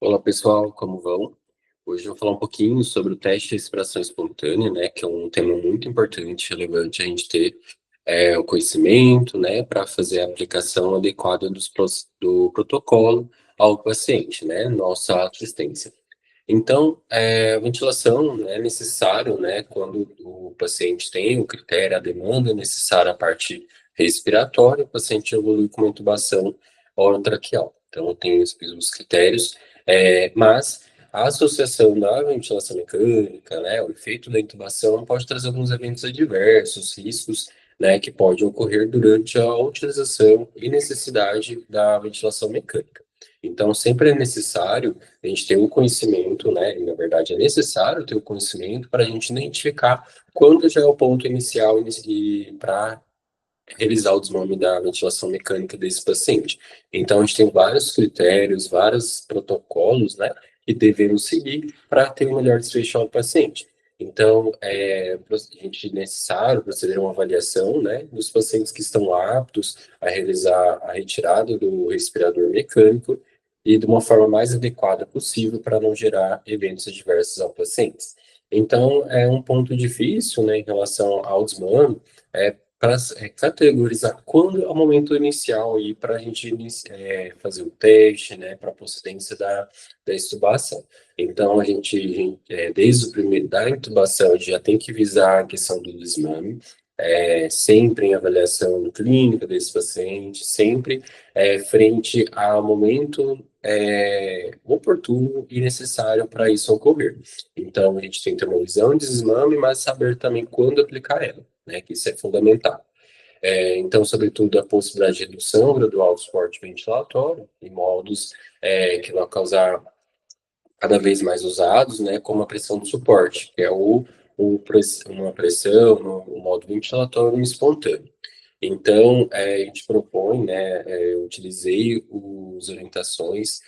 Olá pessoal, como vão? Hoje eu vou falar um pouquinho sobre o teste de respiração espontânea, né, que é um tema muito importante, relevante a gente ter o conhecimento, né, para fazer a aplicação adequada do protocolo ao paciente, né, nossa assistência. Então, a ventilação é necessário, né, quando o paciente tem o critério, a demanda necessária a parte respiratória, o paciente evolui com uma intubação orotraqueal. Então, tem os critérios, mas a associação da ventilação mecânica, né, o efeito da intubação pode trazer alguns eventos adversos, riscos, né, que podem ocorrer durante a utilização e necessidade da ventilação mecânica. Então, sempre é necessário a gente ter o conhecimento, né? E, na verdade, é necessário ter o conhecimento para a gente identificar quando já é o ponto inicial e para realizar o desmame da ventilação mecânica desse paciente. Então, a gente tem vários critérios, vários protocolos, né? Que devemos seguir para ter o melhor desfecho ao paciente. Então, a gente é necessário proceder a uma avaliação, né, dos pacientes que estão aptos a realizar a retirada do respirador mecânico e de uma forma mais adequada possível para não gerar eventos adversos ao paciente. Então, é um ponto difícil, né, em relação ao desmame, para categorizar quando é o momento inicial e para a gente fazer o teste, né, para a procedência da extubação. Então, desde o primeiro, da intubação, a gente já tem que visar a questão do desmame, sempre em avaliação clínica desse paciente, sempre frente ao momento oportuno e necessário para isso ocorrer. Então, a gente tem que ter uma visão de desmame, mas saber também quando aplicar ela, né, que isso é fundamental. Então, sobretudo, a possibilidade de redução gradual do suporte ventilatório em modos que vão causar cada vez mais usados, né, como a pressão de suporte, que é uma pressão no modo ventilatório espontâneo. Então, a gente propõe, né, eu utilizei as orientações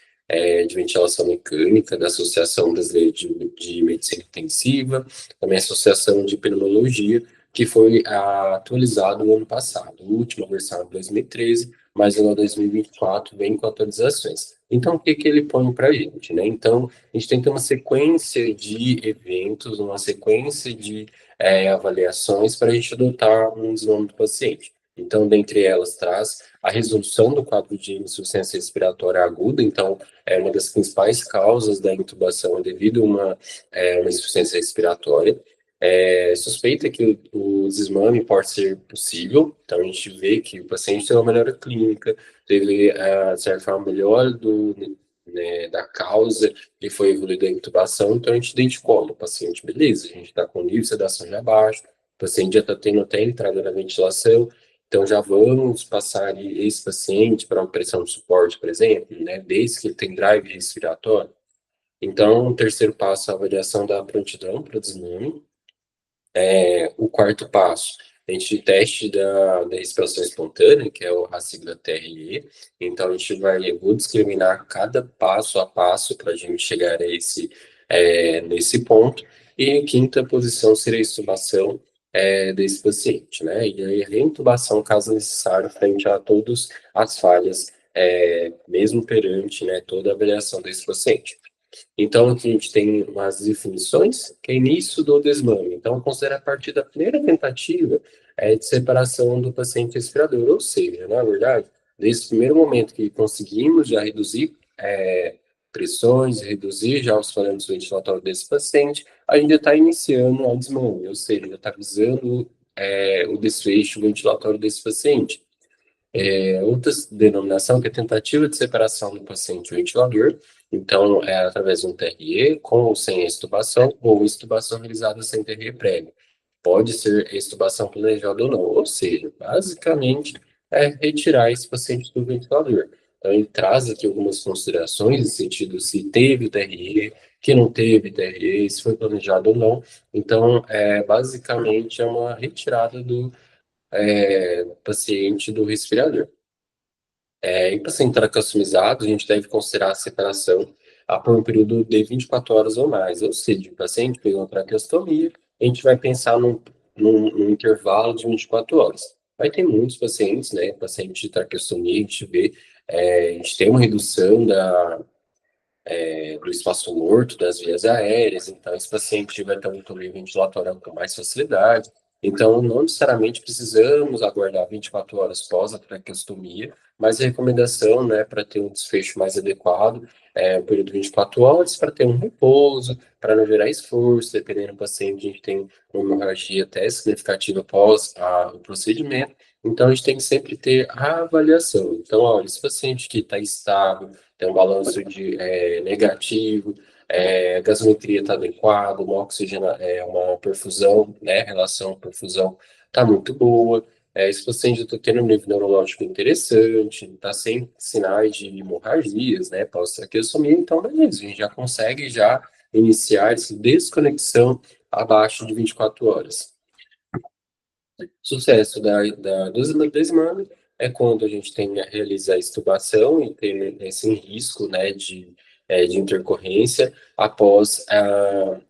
de ventilação mecânica da Associação Brasileira de Medicina Intensiva, também a Associação de Pneumologia, que foi atualizado no ano passado. A última versão é 2013, mas em 2024 vem com atualizações. Então, o que que ele põe para a gente, né? Então, a gente tem que ter uma sequência de eventos, uma sequência de avaliações para a gente adotar um desmame do paciente. Então, dentre elas, traz a resolução do quadro de insuficiência respiratória aguda. Então, é uma das principais causas da intubação devido a uma insuficiência respiratória. Suspeita que o desmame pode ser possível. Então, a gente vê que o paciente tem uma melhora clínica, teve, de certa forma, melhora né, da causa que foi evoluída a intubação. Então, a gente identificou o paciente, beleza, a gente está com o nível de sedação já baixo, o paciente já está tendo até entrada na ventilação. Então, já vamos passar ali esse paciente para uma pressão de suporte, por exemplo, né, desde que ele tem drive respiratório. Então, o terceiro passo é a avaliação da prontidão para desmame. O quarto passo, a gente teste da respiração espontânea, que é a sigla TRE. Então, eu vou discriminar cada passo a passo para a gente chegar nesse ponto. E em quinta posição seria a extubação desse paciente, né? E aí, a reintubação, caso necessário, frente a todas as falhas, mesmo perante, né, toda a avaliação desse paciente. Então, aqui a gente tem umas definições, que é início do desmame. Então, considera a partir da primeira tentativa de separação do paciente respirador, ou seja, na verdade, desde o primeiro momento que conseguimos já reduzir pressões, reduzir já os parâmetros ventilatórios desse paciente, a gente já está iniciando o desmame, ou seja, já está visando o desfecho ventilatório desse paciente. Outra denominação que é tentativa de separação do paciente ventilador, então é através de um TRE com ou sem extubação, ou extubação realizada sem TRE prévio. Pode ser extubação planejada ou não, ou seja, basicamente é retirar esse paciente do ventilador. Então ele traz aqui algumas considerações no sentido se teve TRE, que não teve TRE, se foi planejado ou não. Então, basicamente é uma retirada do paciente do respirador. Em paciente tracostomizado, a gente deve considerar a separação por um período de 24 horas ou mais. Ou seja, o paciente pegou uma traqueostomia, a gente vai pensar num intervalo de 24 horas. Vai ter muitos pacientes, né? Paciente de traqueostomia, a gente vê, a gente tem uma redução do espaço morto das vias aéreas, então esse paciente vai ter um tombo ventilatório com mais facilidade. Então, não necessariamente precisamos aguardar 24 horas pós a traqueostomia, mas a recomendação, né, para ter um desfecho mais adequado, é o período de 24 horas para ter um repouso, para não gerar esforço, dependendo do paciente, a gente tem uma hemorragia até significativa após o procedimento. Então, a gente tem que sempre ter a avaliação. Então, olha, esse paciente que está estável, tem um balanço negativo, a gasometria está adequada, uma uma perfusão, né, relação perfusão está muito boa, esse paciente está tendo um nível neurológico interessante, está sem sinais de hemorragias, né, pós-traqueostomia, então beleza, a gente já consegue já iniciar essa desconexão abaixo de 24 horas. Sucesso do desmame é quando a gente tem a realizar a extubação e tem esse risco, né, de intercorrência após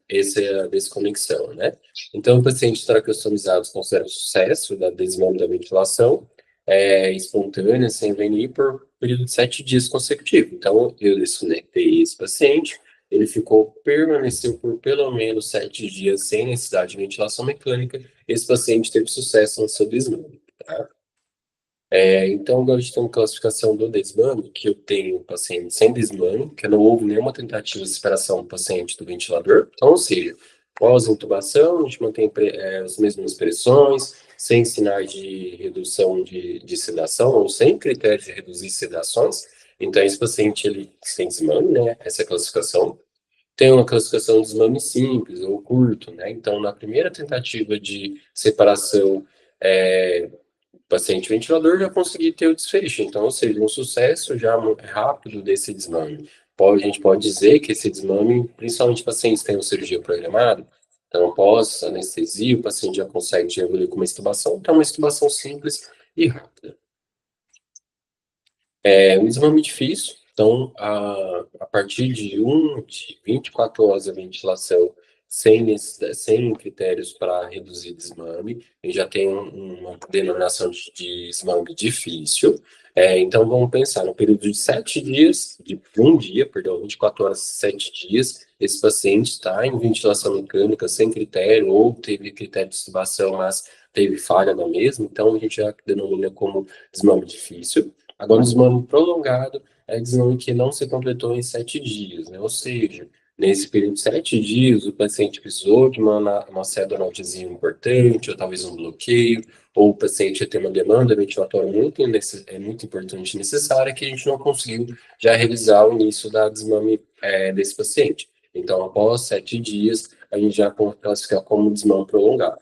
essa desconexão, né? Então, pacientes traqueostomizados consideram sucesso da desmame da ventilação espontânea, sem venir, por período de 7 dias consecutivos. Então, eu desconectei esse paciente, ele permaneceu por pelo menos 7 dias sem necessidade de ventilação mecânica, esse paciente teve sucesso no seu desmame, tá? Então, agora a gente tem uma classificação do desmame, que eu tenho um paciente sem desmame, que não houve nenhuma tentativa de separação do paciente do ventilador. Então, ou seja, pós-intubação, a gente mantém as mesmas pressões, sem sinais de redução de sedação, ou sem critério de reduzir sedações. Então, esse paciente, ele sem desmame, né? Essa é a classificação. Tem uma classificação de desmame simples ou curto, né? Então, na primeira tentativa de separação paciente ventilador, já consegui ter o desfecho. Então, ou seja, um sucesso já rápido desse desmame. A gente pode dizer que esse desmame, principalmente pacientes que têm uma cirurgia programada, então, após anestesia, o paciente já consegue evoluir com uma extubação, então, uma extubação simples e rápida. Um desmame difícil, então, a partir de 24 horas a ventilação sem critérios para reduzir desmame, a gente já tem uma denominação de desmame difícil. Então, vamos pensar, no período de 7 dias, de um dia, perdão, 24 horas, 7 dias, esse paciente está em ventilação mecânica sem critério, ou teve critério de extubação, mas teve falha na mesma, então a gente já denomina como desmame difícil. Agora, o desmame prolongado é desmame que não se completou em 7 dias, né? Ou seja, nesse período de 7 dias, o paciente precisou de uma cédula-analgesia importante, ou talvez um bloqueio, ou o paciente tem uma demanda ventilatória muito importante e necessária, que a gente não conseguiu já realizar o início da desmame desse paciente. Então, após 7 dias, a gente já classifica como desmame prolongado.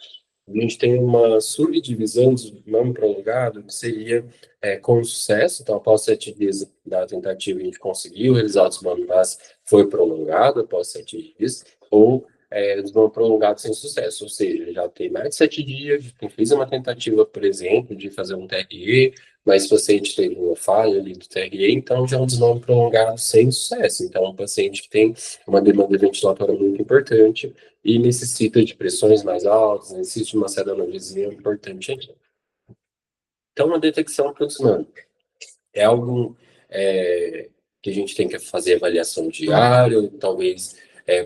A gente tem uma subdivisão do desmame prolongado, que seria com sucesso, então após 7 dias da tentativa a gente conseguiu realizar o desmame, mas foi prolongado após 7 dias, ou desmame prolongado sem sucesso, ou seja, já tem mais de 7 dias, fez uma tentativa, por exemplo, de fazer um TRE, mas o paciente teve uma falha ali do TRE, então já é um desmame prolongado sem sucesso. Então, um paciente que tem uma demanda ventilatória muito importante e necessita de pressões mais altas, necessita de uma cédula-analgesia importante aqui. Então, a detecção para o desmame é algo que a gente tem que fazer avaliação diária, talvez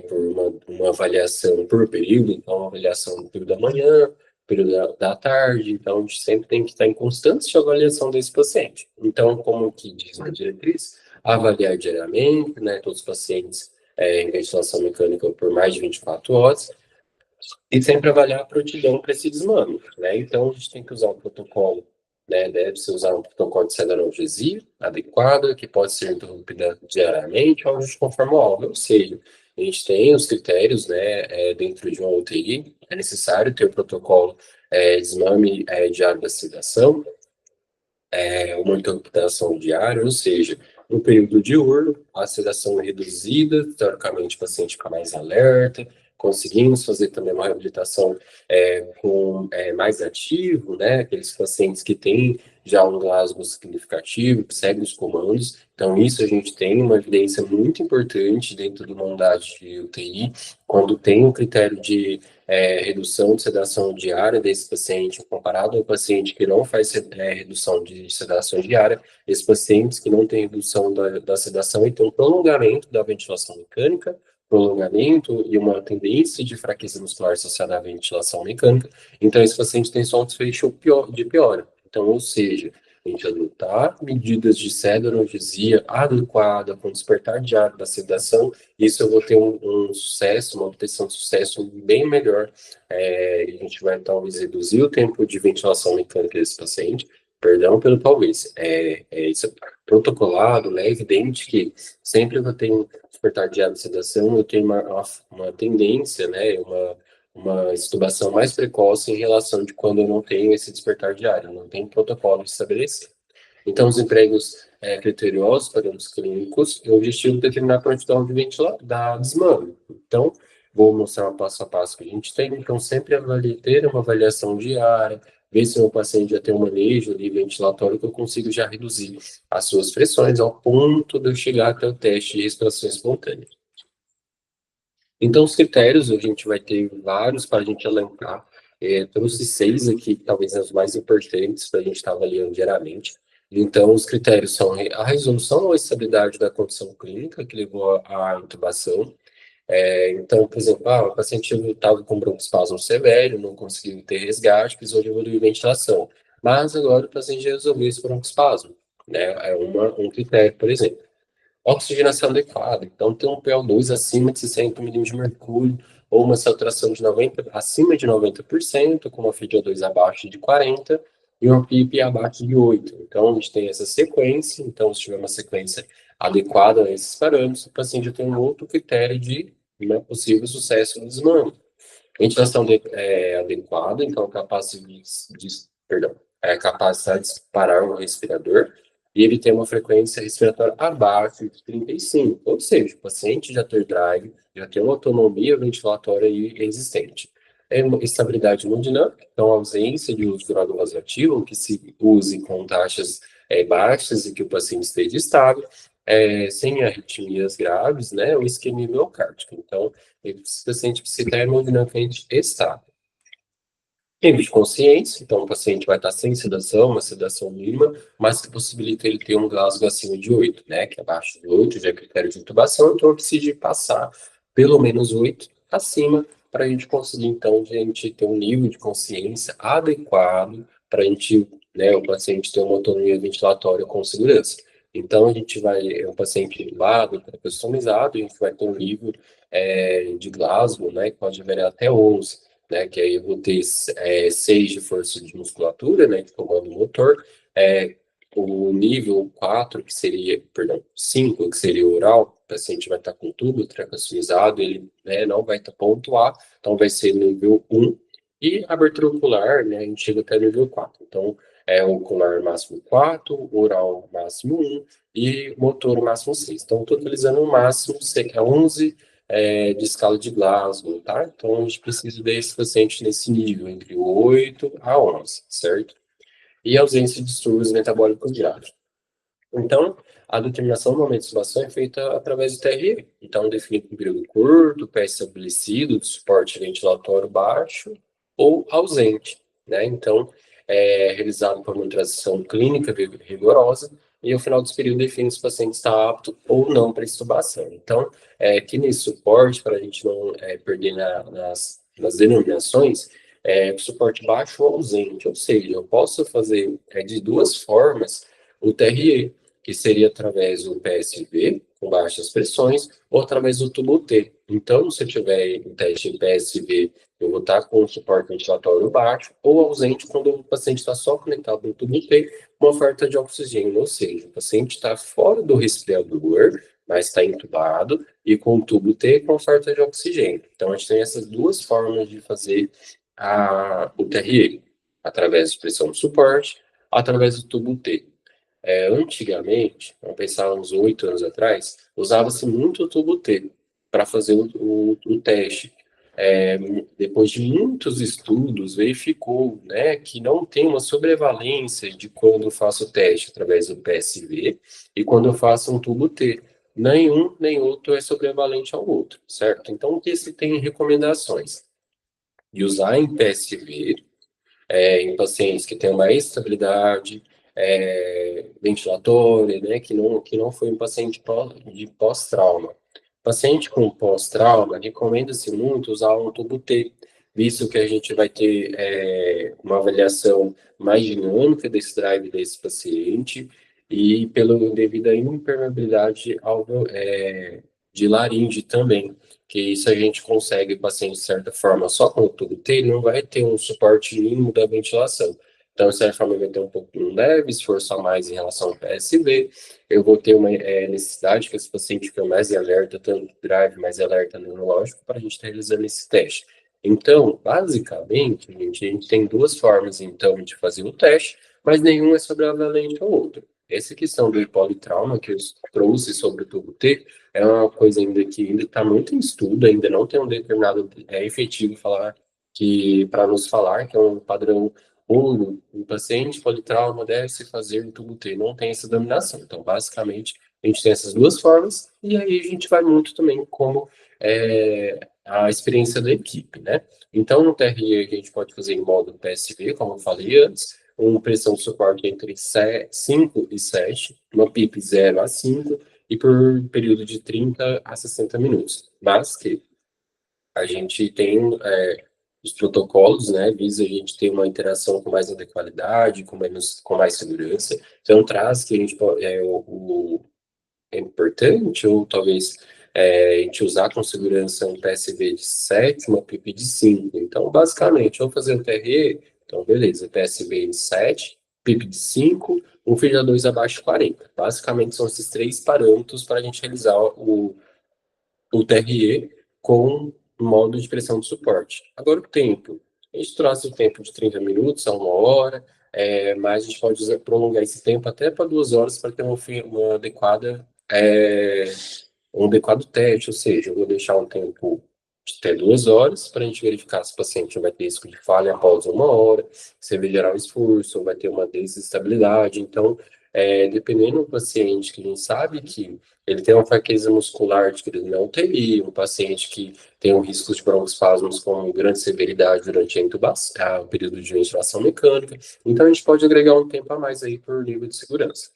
por uma avaliação por período, então uma avaliação no período da manhã, período da tarde, então a gente sempre tem que estar em constante avaliação desse paciente. Então, como que diz a diretriz, avaliar diariamente, né, todos os pacientes em ventilação mecânica por mais de 24 horas, e sempre avaliar a prontidão para esse desmame, né? Então, a gente tem que usar um protocolo, né? Deve-se usar um protocolo de cédula-analgesia adequada, que pode ser interrompida diariamente ou conforme o alvo. Ou seja, a gente tem os critérios, né? Dentro de uma UTI, é necessário ter o protocolo desmame diário da sedação, uma interrupção diária, ou seja, no período diurno, a sedação é reduzida, teoricamente o paciente fica mais alerta, conseguimos fazer também uma reabilitação mais ativo, né, aqueles pacientes que têm já um Glasgow significativo, que segue os comandos. Então, isso a gente tem uma evidência muito importante dentro de uma unidade de UTI, quando tem um critério de redução de sedação diária desse paciente, comparado ao paciente que não faz redução de sedação diária, esses pacientes que não têm redução da sedação e tem um prolongamento da ventilação mecânica, prolongamento e uma tendência de fraqueza muscular associada à ventilação mecânica, então esse paciente tem só um desfecho de piora. Então, ou seja, a gente adotar medidas de analgesia adequada, com despertar diário da sedação, isso eu vou ter um sucesso, uma obtenção de sucesso bem melhor. A gente vai talvez reduzir o tempo de ventilação mecânica desse paciente, perdão pelo talvez. Isso é protocolado, né? É evidente que sempre eu tenho despertar diário de sedação, eu tenho uma tendência, né? Uma extubação mais precoce em relação de quando eu não tenho esse despertar diário, não tenho protocolo estabelecido. Então, os empregos criteriosos para os clínicos, o objetivo é determinar a prontidão de da desmame. Então, vou mostrar o passo a passo que a gente tem. Então, sempre ter uma avaliação diária, ver se o paciente já tem um manejo ali ventilatório que eu consigo já reduzir as suas pressões ao ponto de eu chegar até o teste de respiração espontânea. Então, os critérios, a gente vai ter vários para a gente elencar. Trouxe 6 aqui, talvez os mais importantes para a gente estar avaliando diariamente. Então, os critérios são a resolução ou a estabilidade da condição clínica que levou à intubação. Então, por exemplo, o paciente estava com broncoespasmo severo, não conseguiu ter resgate, precisou de evoluir ventilação. Mas agora o paciente resolveu esse broncoespasmo, né? É um critério, por exemplo. Oxigenação adequada. Então, tem um PO2 acima de 60 milímetros de mercúrio, ou uma saturação de 90, acima de 90%, com uma FiO2 abaixo de 40, e uma PIP abaixo de 8. Então, a gente tem essa sequência. Então, se tiver uma sequência adequada a esses parâmetros, o paciente já tem um outro critério de possível sucesso no desmame. Ventilação adequada, então capacidade de parar um respirador, e ele tem uma frequência respiratória abaixo de 35, ou seja, o paciente já tem drive, já tem uma autonomia ventilatória existente. Uma estabilidade hemodinâmica, então ausência de uso de droga vasoativa, que se use com taxas baixas e que o paciente esteja estável, sem arritmias graves, né, ou isquemia miocárdica. Então, esse paciente precisa estar hemodinamicamente estável. Tempo de consciência, então o paciente vai estar sem sedação, uma sedação mínima, mas que possibilita ele ter um Glasgow acima de 8, né? Que abaixo de 8 já é critério de intubação, então eu preciso de passar pelo menos 8 acima para a gente conseguir, então, a gente ter um nível de consciência adequado para a gente, né, o paciente ter uma autonomia ventilatória com segurança. Então, a gente vai, é um paciente intubado, customizado, a gente vai ter um nível de Glasgow, né, que pode variar até 11, né, que aí eu vou ter 6 de força de musculatura, né, de comando motor, o nível 4, que seria, perdão, 5, que seria oral, o paciente vai estar com tubo tracostomizado, ele, né, não vai estar ponto A, então vai ser nível 1, e abertura ocular, né, a gente chega até nível 4, então ocular máximo 4, oral máximo 1, e motor máximo 6, então totalizando o máximo 11 de escala de Glasgow, tá? Então, a gente precisa desse paciente nesse nível, entre 8 a 11, certo? E ausência de distúrbios metabólicos graves. Então, a determinação do momento de intubação é feita através do TRE. Então, definido um período curto, pé estabelecido, de suporte ventilatório baixo ou ausente, né? Então, realizado por uma transição clínica rigorosa e, ao final desse período, define se o paciente está apto ou não para extubação. Então, aqui nesse suporte, para a gente não perder nas denominações, suporte baixo ou ausente, ou seja, eu posso fazer de duas formas o TRE, que seria através do PSV, com baixas pressões, ou através do tubo T. Então, se eu tiver um teste em PSV, eu vou estar com o suporte ventilatório baixo, ou ausente quando o paciente está só conectado no tubo T, com oferta de oxigênio, ou seja, o paciente está fora do respirador, mas está entubado, e com o tubo T com oferta de oxigênio. Então, a gente tem essas duas formas de fazer o TRE, através de pressão de suporte, através do tubo T. Antigamente, vamos pensar uns 8 anos atrás, usava-se muito o tubo T para fazer o teste. depois de muitos estudos, verificou, né, que não tem uma sobrevalência de quando eu faço o teste através do PSV e quando eu faço um tubo T. Nenhum nem outro é sobrevalente ao outro, certo? Então, o que se tem recomendações? De usar em PSV, em pacientes que têm uma estabilidade ventilatória, né, que não foi um paciente de pós-trauma. Paciente com pós-trauma, recomenda-se muito usar um tubo T, visto que a gente vai ter uma avaliação mais dinâmica desse drive desse paciente e pela devido à impermeabilidade de laringe também, que isso a gente consegue o paciente de certa forma só com o tubo T, ele não vai ter um suporte mínimo da ventilação. Então, de certa forma, ele vai ter um pouquinho leve, esforçar mais em relação ao PSV, eu vou ter uma necessidade que esse paciente fique mais em alerta, tanto drive, mais alerta neurológico, para a gente estar realizando esse teste. Então, basicamente, a gente tem duas formas, então, de fazer o teste, mas nenhum é sobrevalente ao outro. Essa questão do politrauma que eu trouxe sobre o tubo T é uma coisa ainda que ainda está muito em estudo, ainda não tem um determinado efetivo falar que para nos falar que é um padrão ouro, um paciente politrauma deve se fazer um tubo T, não tem essa dominação. Então, basicamente, a gente tem essas duas formas e aí a gente vai muito também como a experiência da equipe, né? Então, no TRE a gente pode fazer em modo PSV, como eu falei antes, uma pressão de suporte entre 5 e 7, uma PIP 0 a 5, e por período de 30 a 60 minutos. Mas que a gente tem os protocolos, né, visa a gente ter uma interação com mais adequadidade, com mais segurança. Então, traz que a gente é importante, ou talvez a gente usar com segurança um PSV de 7, uma PP de 5. Então, basicamente, vamos fazer um TRE, então, beleza, PSV de 7, PIP de 5, um FIDA 2 abaixo de 40. Basicamente, são esses três parâmetros para a gente realizar o TRE com modo de pressão de suporte. Agora, o tempo. A gente trouxe o tempo de 30 minutos a 1 hora, mas a gente pode prolongar esse tempo até para 2 horas para ter um adequado teste, ou seja, eu vou deixar um tempo de até 2 horas para a gente verificar se o paciente não vai ter risco de falha após 1 hora, se vai gerar um esforço, ou vai ter uma desestabilidade. Então, dependendo do paciente que a gente sabe que ele tem uma fraqueza muscular de que ele não teria, um paciente que tem um risco de broncoespasmos com grande severidade durante a intubação, o período de ventilação mecânica. Então, a gente pode agregar um tempo a mais aí por nível de segurança.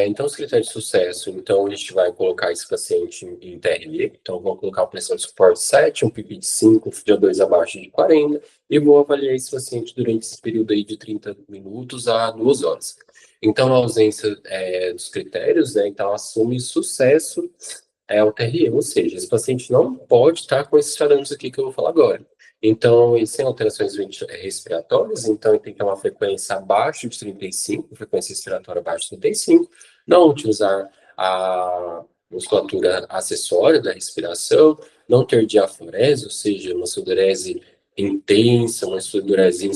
Então, os critérios de sucesso, então a gente vai colocar esse paciente em TRE, então vou colocar uma pressão de suporte 7, um pipi de 5, FIO2 abaixo de 40, e vou avaliar esse paciente durante esse período aí de 30 minutos a 2 horas. Então, a ausência dos critérios, né, então assume sucesso o TRE, ou seja, esse paciente não pode estar com esses parâmetros aqui que eu vou falar agora. Então, ele sem alterações respiratórias, então ele tem que ter uma frequência abaixo de 35, frequência respiratória abaixo de 35, não utilizar a musculatura acessória da respiração, não ter diaforese, ou seja, uma sudorese intensa, uma sudorese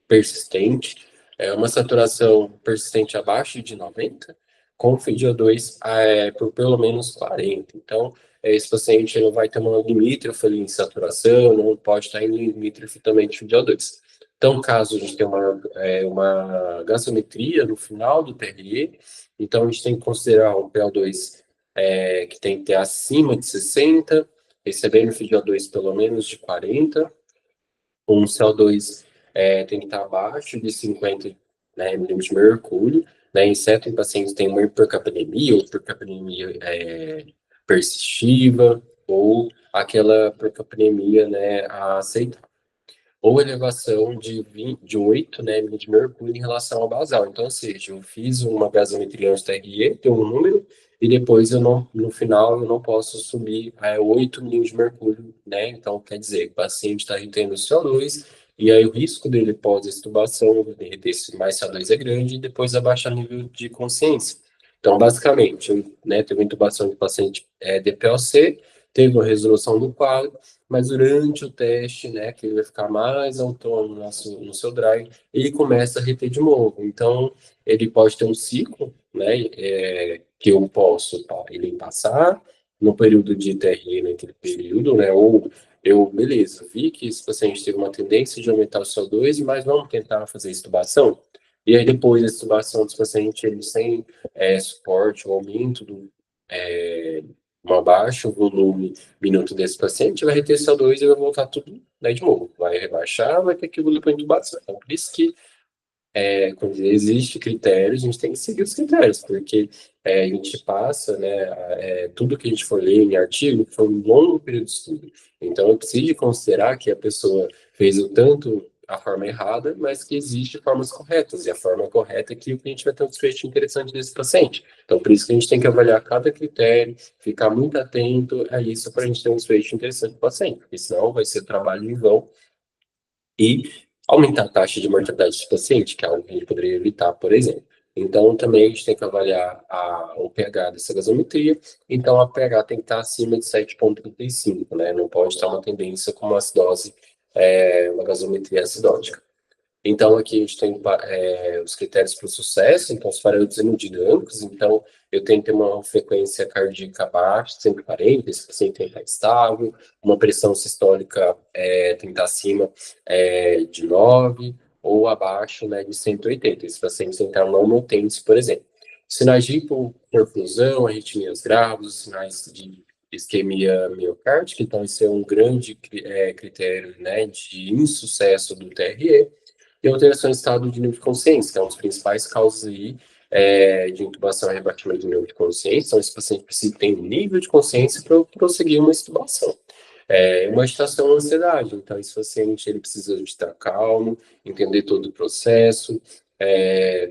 persistente, uma saturação persistente abaixo de 90, com FiO2 por pelo menos 40. Então, esse paciente não vai ter uma limítrofe ali em saturação, não pode estar em limítrofe também de FiO2. Então, caso a gente tenha uma gasometria no final do TRE, então a gente tem que considerar um PO2 que tem que ter acima de 60, recebendo FiO2 pelo menos de 40, um CO2 tem que estar abaixo de 50 milímetros de mercúrio, né, exceto em pacientes que têm uma hipercapinemia ou hipercapinemia persistiva, ou aquela hipercapinemia aceitável, ou elevação de 8 milímetros de mercúrio em relação ao basal. Então, ou seja, eu fiz uma gasometria antes do TRE, tem um número, e depois no final eu não posso subir a 8 milímetros de mercúrio, né? Então, quer dizer, o paciente está retendo CO2, e aí o risco dele pós-extubação, derreter mais CO2 é grande, e depois abaixar o nível de consciência. Então, basicamente, teve uma intubação de paciente DPOC, teve uma resolução do quadro, mas durante o teste, que ele vai ficar mais autônomo no seu drive, ele começa a reter de novo. Então, ele pode ter um ciclo, que eu posso ele passar no período de TRE naquele período, né? Ou eu, beleza, vi que esse paciente teve uma tendência de aumentar o CO2, mas vamos tentar fazer extubação. E aí, depois da extubação desse paciente, ele sem suporte, o aumento é, um baixo volume minuto desse paciente, vai reter CO2 e vai voltar tudo daí de novo. Vai rebaixar, vai ter que evoluir para intubação. Então, por isso que quando existe critérios, a gente tem que seguir os critérios, porque a gente passa, né, tudo que a gente for ler em artigo foi um longo período de estudo. Então, eu preciso considerar que a pessoa fez o tanto a forma errada, mas que existe formas corretas, e a forma correta é que a gente vai ter um desfecho interessante desse paciente. Então, por isso que a gente tem que avaliar cada critério, ficar muito atento a isso para a gente ter um desfecho interessante do paciente, porque senão vai ser trabalho em vão e aumentar a taxa de mortalidade do paciente, que é algo que a gente poderia evitar, por exemplo. Então, também a gente tem que avaliar o pH dessa gasometria. Então, a pH tem que estar acima de 7,35, né? Não pode estar uma tendência como uma acidose, uma gasometria acidótica. Então, aqui a gente tem os critérios para o sucesso, então, os parâmetros hemodinâmicos. Então, eu tenho que ter uma frequência cardíaca baixa, 140, esse paciente tem que estar estável, uma pressão sistólica tem que estar acima de 9 ou abaixo, né, de 180. Esse paciente tem que estar normotência, por exemplo. Sinais de hipoperfusão, arritmias graves, sinais de isquemia miocárdica, então, esse é um grande critério, né, de insucesso do TRE. E alteração em estado de nível de consciência, que é uma das principais causas aí de intubação e rebatimento de nível de consciência. Então, esse paciente precisa ter um nível de consciência para prosseguir uma intubação. Uma agitação ou ansiedade. Então, esse paciente ele precisa de estar calmo, entender todo o processo,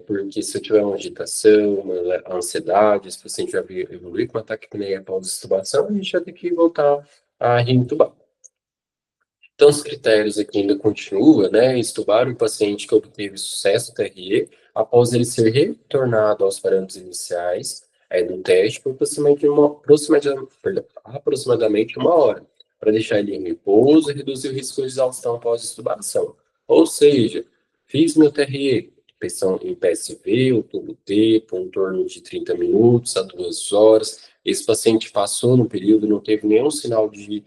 porque se eu tiver uma agitação, uma ansiedade, esse paciente vai evoluir com ataque de apneia após a intubação, a gente vai ter que voltar a reintubar. Então, os critérios aqui ainda continuam, né? Estubar o paciente que obteve sucesso no TRE após ele ser retornado aos parâmetros iniciais do teste por aproximadamente uma hora, para deixar ele em repouso e reduzir o risco de exaustão após a extubação. Ou seja, fiz meu TRE, pressão em PSV, o tubo T, por um torno de 30 minutos a 2 horas. Esse paciente passou no período, não teve nenhum sinal de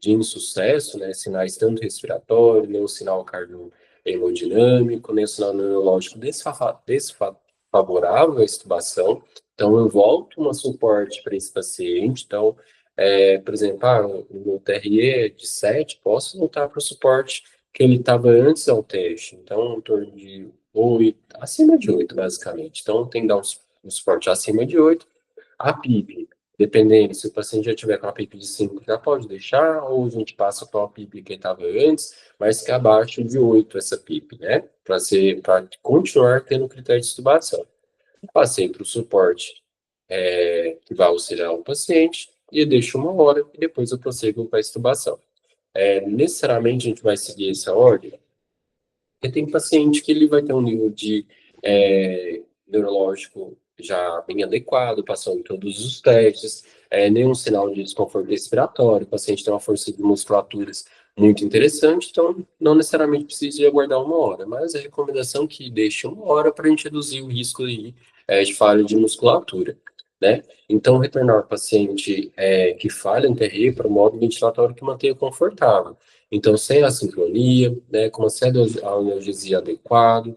insucesso, né, sinais tanto respiratórios, nem o sinal cardiohemodinâmico, nem o sinal neurológico desfavorável à extubação. Então, eu volto um suporte para esse paciente. Então, por exemplo, o meu TRE é de 7, posso voltar para o suporte que ele estava antes ao teste. Então, em torno de 8, acima de 8, basicamente. Então, tem que dar um suporte acima de 8. A PIP, dependendo, se o paciente já tiver com a PIP de 5, já pode deixar, ou a gente passa para a PIP que estava antes, mas que é abaixo de 8 essa PIP, né? Para continuar tendo critério de extubação. Passei para o suporte que vai auxiliar o paciente, e eu deixo uma hora, e depois eu prossigo para a extubação. Necessariamente a gente vai seguir essa ordem, porque tem paciente que ele vai ter um nível de neurológico já bem adequado, passou em todos os testes, nenhum sinal de desconforto respiratório, o paciente tem uma força de musculaturas muito interessante, então não necessariamente precisa de aguardar uma hora, mas a recomendação é que deixe uma hora para a gente reduzir o risco de falha de musculatura, né? Então, retornar o paciente que falha em TRE para o modo ventilatório que mantenha confortável. Então, sem a sincronia, né, com uma analgesia adequada,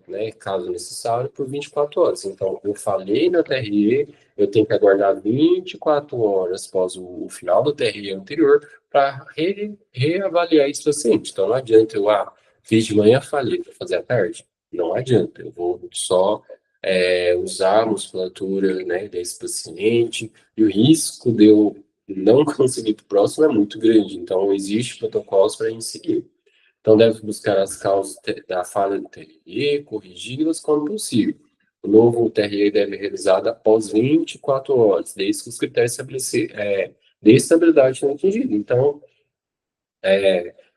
né, caso necessário, por 24 horas. Então, eu falei na TRE, eu tenho que aguardar 24 horas após o final do TRE anterior para reavaliar esse paciente. Então, não adianta eu, fiz de manhã, falei, para fazer à tarde. Não adianta, eu vou só usar a musculatura, né, desse paciente, e o risco de eu não conseguir ir para o próximo é muito grande. Então, existe protocolos para a gente seguir. Então, deve buscar as causas da falha do TRE, corrigi-las quando possível. O novo TRE deve ser realizado após 24 horas, desde que os critérios de estabilidade tenham atingido. Então,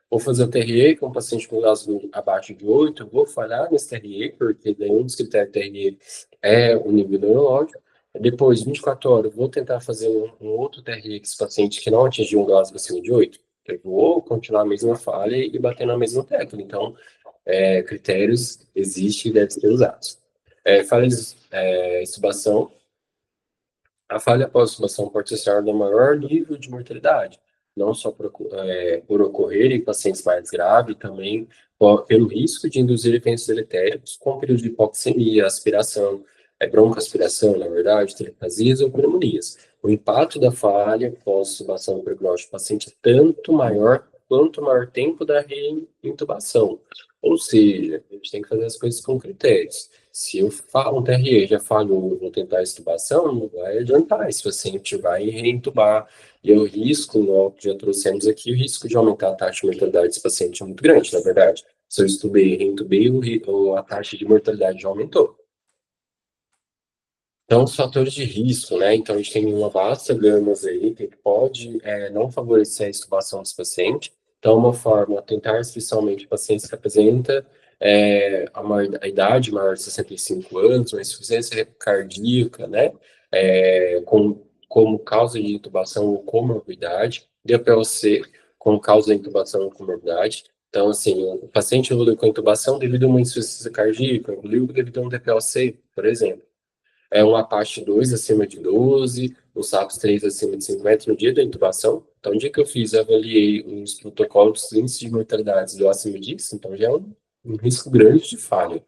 vou fazer o TRE com um paciente com gás abaixo de 8, vou falhar nesse TRE, porque nenhum dos critérios do TRE é o nível neurológico. Depois, 24 horas, vou tentar fazer um outro TRE com esse paciente que não atingiu um gás acima de 8. Eu vou continuar a mesma falha e bater na mesma tecla. Então, critérios existem e devem ser usados. Falhas, extubação. A falha pós-extubação pode ser associada a maior nível de mortalidade, não só por ocorrer em pacientes mais graves, também pelo risco de induzir eventos deletérios, com período de hipoxemia, aspiração, broncoaspiração, na verdade, telefasias ou pneumonias. O impacto da falha pós-extubação no prognóstico do paciente é tanto maior quanto maior tempo da reintubação. Ou seja, a gente tem que fazer as coisas com critérios. Se eu falo um TRE já falhou, vou tentar a extubação, não vai adiantar. Esse paciente vai reintubar. E o risco, ó, que já trouxemos aqui, o risco de aumentar a taxa de mortalidade desse paciente é muito grande, na verdade. Se eu estubei e reintubei, a taxa de mortalidade já aumentou. Então, os fatores de risco, né? Então, a gente tem uma vasta gama aí que pode não favorecer a extubação desse paciente. Então, uma forma, tentar especialmente pacientes que apresentam a idade maior de 65 anos, uma insuficiência cardíaca, né? Como causa de intubação ou comorbidade, DPLC como causa de intubação ou comorbidade. Então, assim, o paciente evoluiu com intubação devido a uma insuficiência cardíaca, evoluiu devido a um DPLC, por exemplo. Um Apache 2 acima de 12, um SAPS 3 acima de 50 no dia da intubação. Então, no dia que eu fiz, eu avaliei os protocolos, índice de mortalidade do acima disso, então já é um risco grande de falha.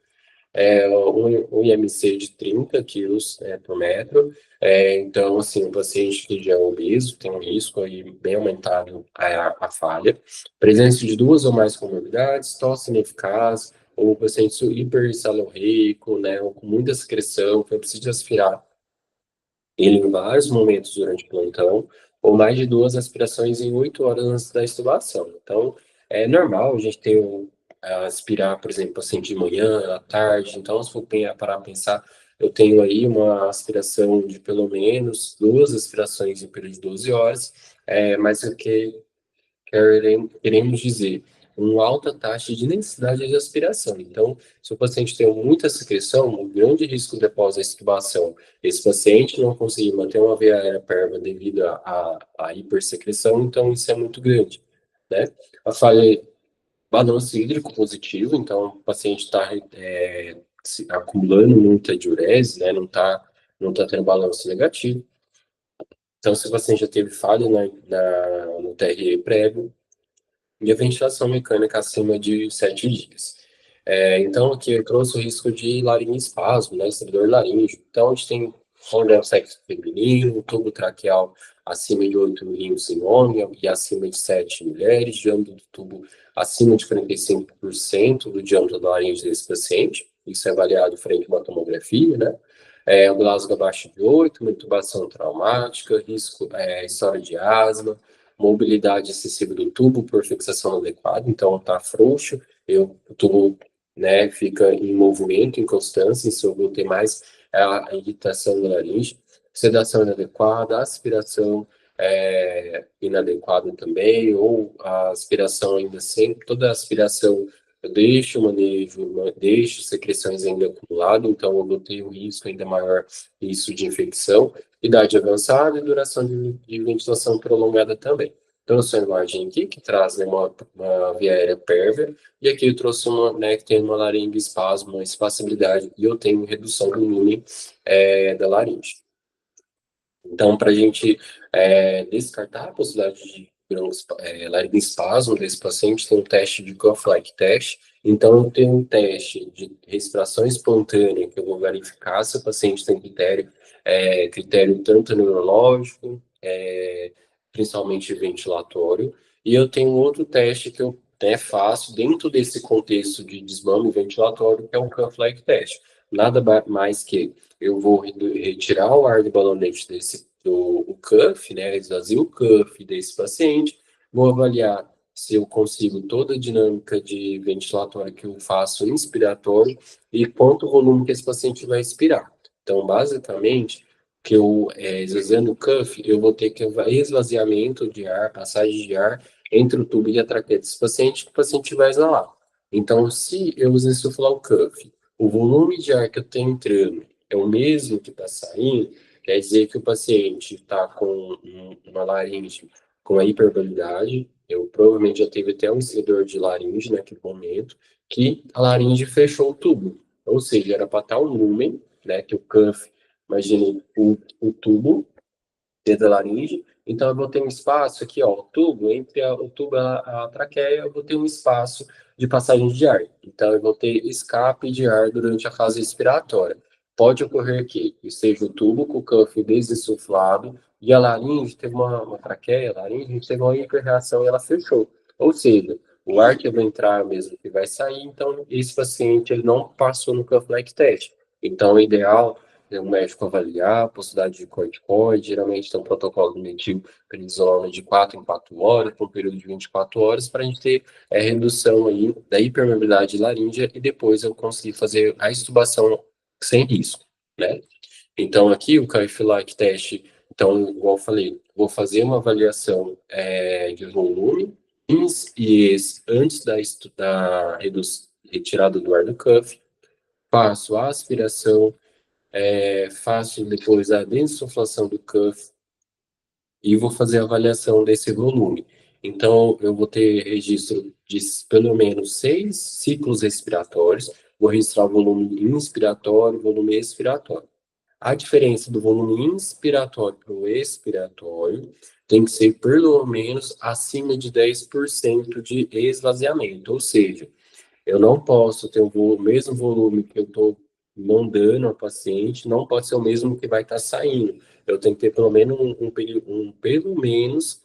Um IMC de 30 quilos por metro. Então, assim, o paciente que já é obeso tem um risco aí bem aumentado a falha. Presença de duas ou mais comorbidades, tosse ineficaz, ou paciente hipersalorreico, né, ou com muita secreção, que eu preciso aspirar ele em vários momentos durante o plantão, ou mais de duas aspirações em 8 horas antes da extubação. Então, é normal a gente ter aspirar, por exemplo, assim, de manhã, à tarde. Então, se for parar a pensar, eu tenho aí uma aspiração de pelo menos duas aspirações em período de 12 horas, mas o que queremos dizer uma alta taxa de necessidade de aspiração. Então, se o paciente tem muita secreção, um grande risco de após a extubação, esse paciente não conseguir manter uma via aérea pérvia devido à hipersecreção, então isso é muito grande, né? A falha balanço hídrico positivo, então o paciente está acumulando muita diurese, né? Não tá tendo balanço negativo. Então, se o paciente já teve falha no TRE prévio, e a ventilação mecânica acima de 7 dias. Então, aqui eu trouxe o risco de laringoespasmo, né, estridor laríngeo. Então, a gente tem onde é o sexo feminino, tubo traqueal acima de 8 milímetros em homem e acima de 7 mulheres, diâmetro do tubo acima de 45% do diâmetro da laringe desse paciente. Isso é avaliado frente a uma tomografia, né? O Glasgow abaixo de 8, uma intubação traumática, risco, história de asma, mobilidade excessiva do tubo por fixação adequada, então está frouxo, o tubo, né, fica em movimento, em constância, isso eu vou ter mais a irritação da laringe, sedação inadequada, aspiração inadequada também, ou a aspiração ainda sempre, toda a aspiração eu deixo o manejo, deixo secreções ainda acumuladas, então eu vou ter um risco ainda maior isso de infecção, idade avançada e duração de ventilação prolongada também. Trouxe uma imagem aqui que traz, né, uma via aérea pérvia, e aqui eu trouxe uma, né, que tem uma laringoespasmo, uma espacibilidade, e eu tenho redução do volume da laringe. Então, para a gente descartar a possibilidade de laringoespasmo desse paciente, tem um teste de Cough-like test. Então, eu tenho um teste de respiração espontânea, que eu vou verificar se o paciente tem critério tanto neurológico, principalmente ventilatório, e eu tenho outro teste que eu faço dentro desse contexto de desmame ventilatório, que é o Cough-like test. Nada mais que eu vou retirar o ar do balonete do cuff, né, esvazio o cuff desse paciente, vou avaliar se eu consigo toda a dinâmica de ventilatória que eu faço inspiratório e quanto volume que esse paciente vai expirar. Então, basicamente, que eu esvaziando o cuff, eu vou ter que esvaziamento de ar, passagem de ar entre o tubo e a traqueia desse paciente, que o paciente vai exalar. Então, se eu insuflar o cuff, o volume de ar que eu tenho entrando é o mesmo que está saindo, quer dizer que o paciente está com uma laringe com a hipervalidade, eu provavelmente já teve até um estridor de laringe naquele momento, que a laringe fechou o tubo. Ou seja, era para estar um lumen, né, que o cuff, imagine o tubo dentro da laringe, então eu vou ter um espaço aqui, ó, o tubo, entre o tubo e a traqueia, eu vou ter um espaço de passagem de ar. Então eu vou ter escape de ar durante a fase respiratória. Pode ocorrer que seja o tubo com o cuff desinsuflado e a laringe teve uma traqueia, a laringe teve uma hiperreação e ela fechou. Ou seja, o ar que vai entrar mesmo que vai sair, então esse paciente ele não passou no cuff like test. Então, o ideal o médico avaliar a possibilidade de corticoide, geralmente tem um protocolo medicativo para isolamento de 4 em 4 horas, por um período de 24 horas, para a gente ter redução aí da hipermobilidade laríngea e depois eu conseguir fazer a extubação sem risco, né? Então, aqui o Cardiac Test, então, igual eu falei, vou fazer uma avaliação de volume e antes da retirada do ar do cuff, faço a aspiração, faço depois a desinsuflação do cuff e vou fazer a avaliação desse volume. Então, eu vou ter registro de pelo menos 6 ciclos respiratórios, vou registrar o volume inspiratório e volume expiratório. A diferença do volume inspiratório para o expiratório tem que ser pelo menos acima de 10% de esvaziamento, ou seja, eu não posso ter o mesmo volume que eu estou mandando ao paciente, não pode ser o mesmo que vai estar saindo. Eu tenho que ter pelo menos pelo menos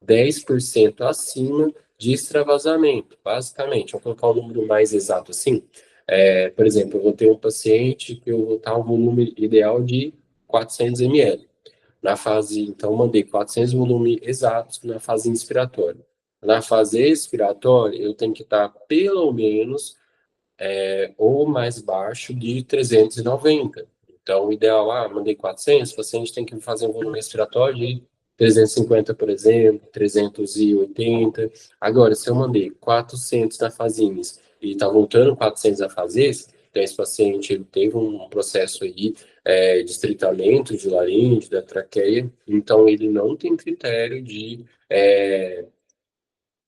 10% acima de extravasamento, basicamente. Vou colocar um número mais exato assim. Por exemplo, eu vou ter um paciente que eu vou estar um volume ideal de 400 ml. Na fase, então, mandei 400 volumes exatos na fase inspiratória. Na fase expiratória, eu tenho que estar pelo menos ou mais baixo de 390. Então, o ideal, mandei 400, o paciente tem que fazer um volume respiratório de 350, por exemplo, 380. Agora, se eu mandei 400 na FASINES e está voltando 400 a FASES, então esse paciente ele teve um processo aí de estritamento de laringe, da traqueia, então ele não tem critério de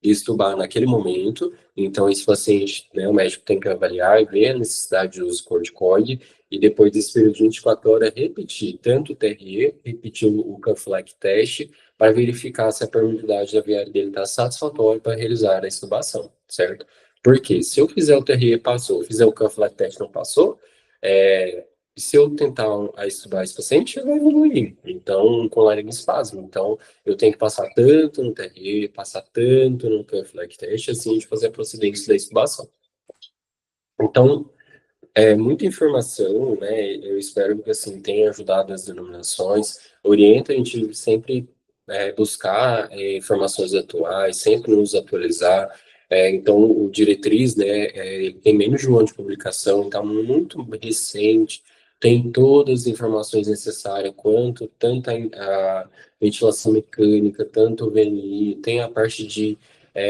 estubar naquele momento. Então, esse paciente, né, o médico tem que avaliar e ver a necessidade de uso de corticoide e depois desse período de 24 horas repetir tanto o TRE, repetir o Cuff-like teste para verificar se a permeabilidade da viária dele está satisfatória para realizar a extubação, certo? Porque se eu fizer o TRE passou, fizer o Cuff-like teste não passou, se eu tentar extubar esse paciente, ele vai evoluir. Então, com laringoespasmo. Então, eu tenho que passar tanto no TRE, passar tanto no Cuff-like test, assim, de fazer a procedência da extubação. Então, muita informação, né? Eu espero que, assim, tenha ajudado as denominações. Orienta a gente sempre buscar informações atuais, sempre nos atualizar. Então, o Diretriz, né, ele tem menos de um ano de publicação, está muito recente, tem todas as informações necessárias, quanto tanto a ventilação mecânica, tanto o VNI, tem a parte de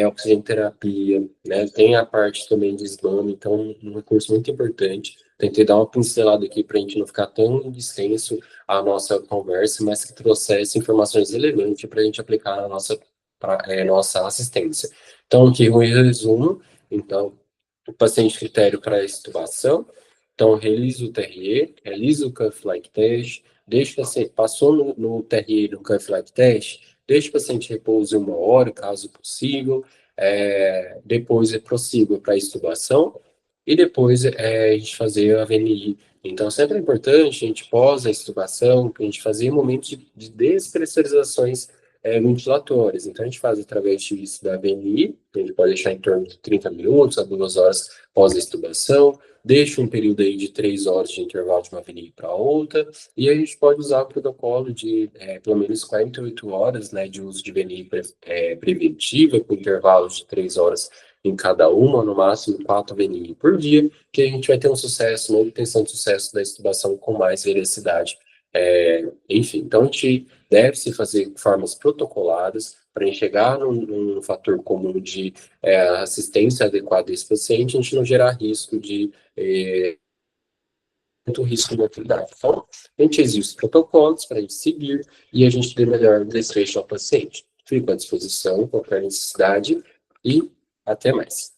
oxigenoterapia, né, tem a parte também de exame, então um recurso muito importante. Tentei dar uma pincelada aqui para a gente não ficar tão extenso a nossa conversa, mas que trouxesse informações relevantes para a gente aplicar na nossa assistência. Então, aqui um resumo. Então, o paciente critério para extubação. Então, realiza o TRE, realiza o Cuff-like test, deixa o paciente, passou no TRE, no Cuff-like test, deixa o paciente repouse 1 hora, caso possível, depois prossiga para a extubação, e depois a gente fazer a VNI. Então, sempre é importante a gente, pós a extubação, que a gente fazer momentos de despressurizações ventilatórias. Então, a gente faz através disso da VNI, que a gente pode deixar em torno de 30 minutos a 2 horas pós a extubação, deixa um período aí de 3 horas de intervalo de uma VNI para outra, e a gente pode usar o protocolo de pelo menos 48 horas, né, de uso de VNI preventiva, com intervalos de 3 horas em cada uma, no máximo 4 VNI por dia, que a gente vai ter um sucesso, uma obtenção de sucesso da extubação com mais velocidade. Enfim, então a gente deve se fazer formas protocoladas para a gente chegar num fator comum de assistência adequada a esse paciente, a gente não gerar risco de muito risco de mortalidade. Então, a gente existe protocolos para a gente seguir e a gente dê melhor desfecho ao paciente. Fico à disposição, qualquer necessidade e até mais.